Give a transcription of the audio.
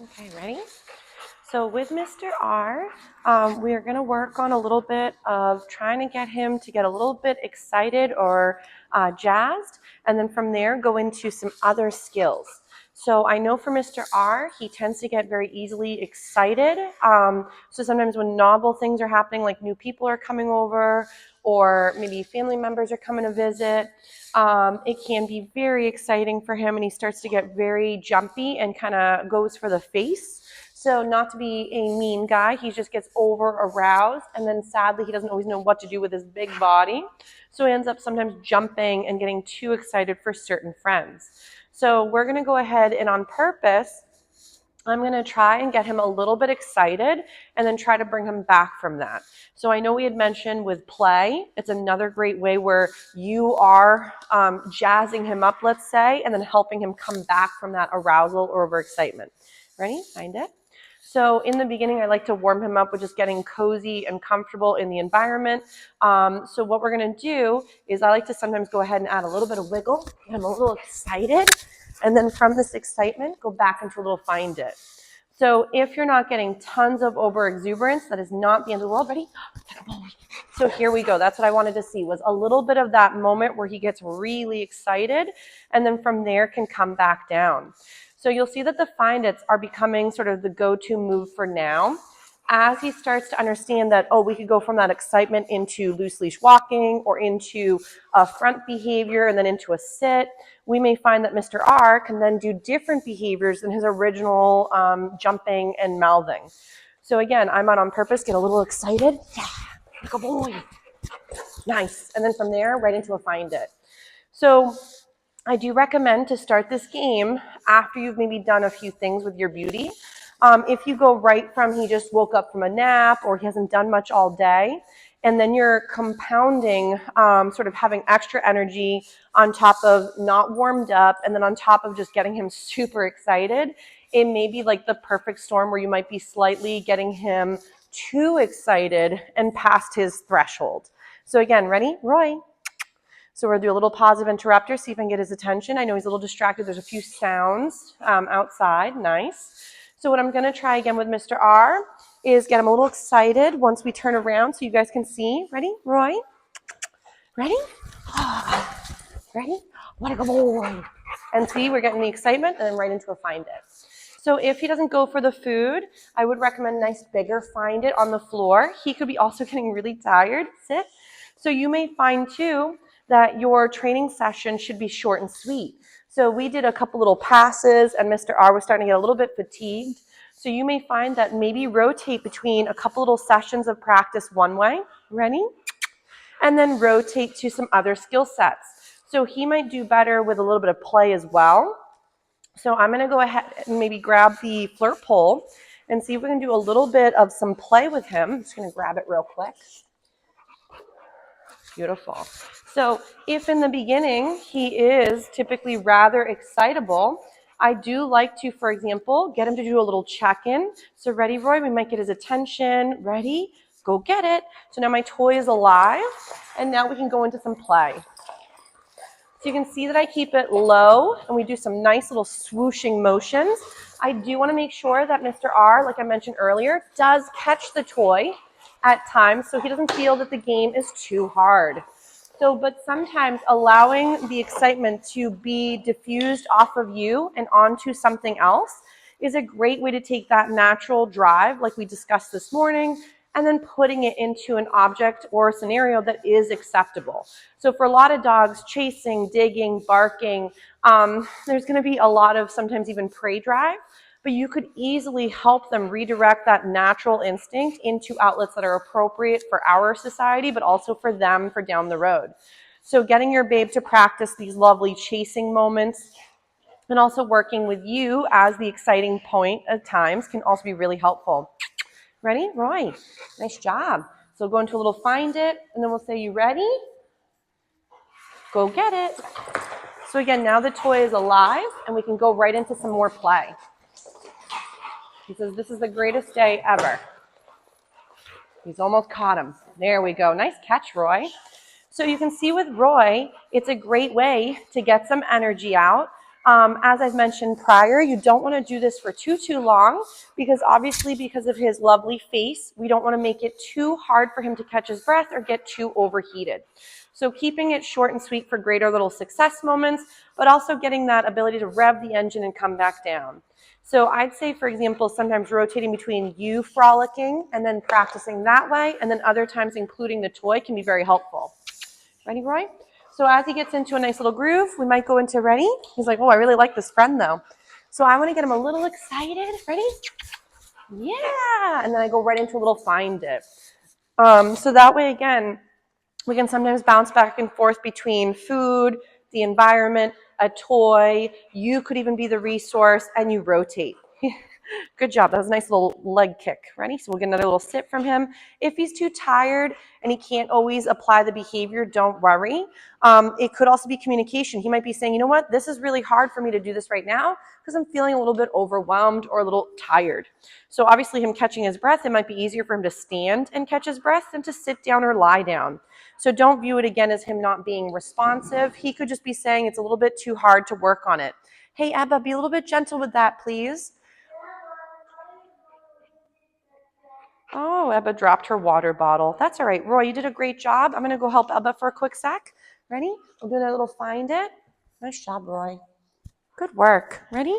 Okay, ready? So with Mr. R, we are going to work on a little bit of trying to get him to get a little bit excited or jazzed, and then from there go into some other skills. So I know for Mr. R, he tends to get very easily excited. So sometimes when novel things are happening, like new people are coming over, or maybe family members are coming to visit, it can be very exciting for him, and he starts to get very jumpy and kind of goes for the face. So not to be a mean guy, he just gets over aroused, and then sadly he doesn't always know what to do with his big body. So he ends up sometimes jumping and getting too excited for certain friends. So we're going to go ahead and on purpose, I'm going to try and get him a little bit excited and then try to bring him back from that. So I know we had mentioned with play, it's another great way where you are jazzing him up, let's say, and then helping him come back from that arousal or overexcitement. Ready? Find it. So in the beginning, I like to warm him up with just getting cozy and comfortable in the environment. So what we're going to do is I like to sometimes go ahead and add a little bit of wiggle, get him a little excited, and then from this excitement, go back into a little find it. So if you're not getting tons of over exuberance, that is not the end of the world. Ready? So here we go. That's what I wanted to see, was a little bit of that moment where he gets really excited, and then from there can come back down. So you'll see that the find its are becoming sort of the go-to move for now. As he starts to understand that, oh, we could go from that excitement into loose leash walking or into a front behavior and then into a sit, we may find that Mr. R can then do different behaviors than his original jumping and mouthing. So again, I'm out on purpose, get a little excited. Yeah, like a boy. Nice. And then from there, right into a find it. So I do recommend to start this game after you've maybe done a few things with your beauty. If you go right from he just woke up from a nap or he hasn't done much all day, and then you're compounding sort of having extra energy on top of not warmed up, and then on top of just getting him super excited, it may be like the perfect storm where you might be slightly getting him too excited and past his threshold. So again, ready? Roy. So we'll do a little positive interrupter, see if I can get his attention. I know he's a little distracted. There's a few sounds outside. Nice. So what I'm going to try again with Mr. R is get him a little excited once we turn around so you guys can see. Ready? Roy? Ready? Ready? What a good boy. And see, we're getting the excitement and then right into a find it. So if he doesn't go for the food, I would recommend a nice bigger find it on the floor. He could be also getting really tired. Sit. So you may find too that your training session should be short and sweet. So we did a couple little passes and Mr. R was starting to get a little bit fatigued. So you may find that maybe rotate between a couple little sessions of practice one way, ready? And then rotate to some other skill sets. So he might do better with a little bit of play as well. So I'm gonna go ahead and maybe grab the flirt pole and see if we can do a little bit of some play with him. I'm just gonna grab it real quick. Beautiful. So if in the beginning he is typically rather excitable, I do like to, for example, get him to do a little check-in. So ready, Roy? We might get his attention. Ready? Go get it. So now my toy is alive, and now we can go into some play. So you can see that I keep it low, and we do some nice little swooshing motions. I do want to make sure that Mr. R, like I mentioned earlier, does catch the toy at times so he doesn't feel that the game is too hard. So, but sometimes allowing the excitement to be diffused off of you and onto something else is a great way to take that natural drive, like we discussed this morning, and then putting it into an object or a scenario that is acceptable. So for a lot of dogs, chasing, digging, barking, there's going to be a lot of sometimes even prey drive, but you could easily help them redirect that natural instinct into outlets that are appropriate for our society, but also for them for down the road. So getting your babe to practice these lovely chasing moments and also working with you as the exciting point at times can also be really helpful. Ready? Roy, nice job. So go into a little find it, and then we'll say, you ready? Go get it. So again, now the toy is alive, and we can go right into some more play. He says, this is the greatest day ever. He's almost caught him. There we go. Nice catch, Roy. So you can see with Roy, it's a great way to get some energy out. As I've mentioned prior, you don't want to do this for too long because obviously because of his lovely face, we don't want to make it too hard for him to catch his breath or get too overheated. So keeping it short and sweet for greater little success moments, but also getting that ability to rev the engine and come back down. So I'd say, for example, sometimes rotating between you frolicking and then practicing that way, and then other times including the toy can be very helpful. Ready, Roy? So as he gets into a nice little groove, we might go into ready. He's like, oh, I really like this friend though. So I want to get him a little excited. Ready? Yeah. And then I go right into a little find it. So that way, again, we can sometimes bounce back and forth between food, the environment, a toy. You could even be the resource, and you rotate. Good job. That was a nice little leg kick. Ready? So we'll get another little sit from him. If he's too tired and he can't always apply the behavior, don't worry. It could also be communication. He might be saying, you know what, this is really hard for me to do this right now because I'm feeling a little bit overwhelmed or a little tired. So obviously him catching his breath, it might be easier for him to stand and catch his breath than to sit down or lie down. So don't view it again as him not being responsive. He could just be saying it's a little bit too hard to work on it. Hey, Ebba, be a little bit gentle with that, please. Oh, Ebba dropped her water bottle. That's all right. Roy, you did a great job. I'm going to go help Ebba for a quick sec. Ready? We'll do that little find it. Nice job, Roy. Good work. Ready?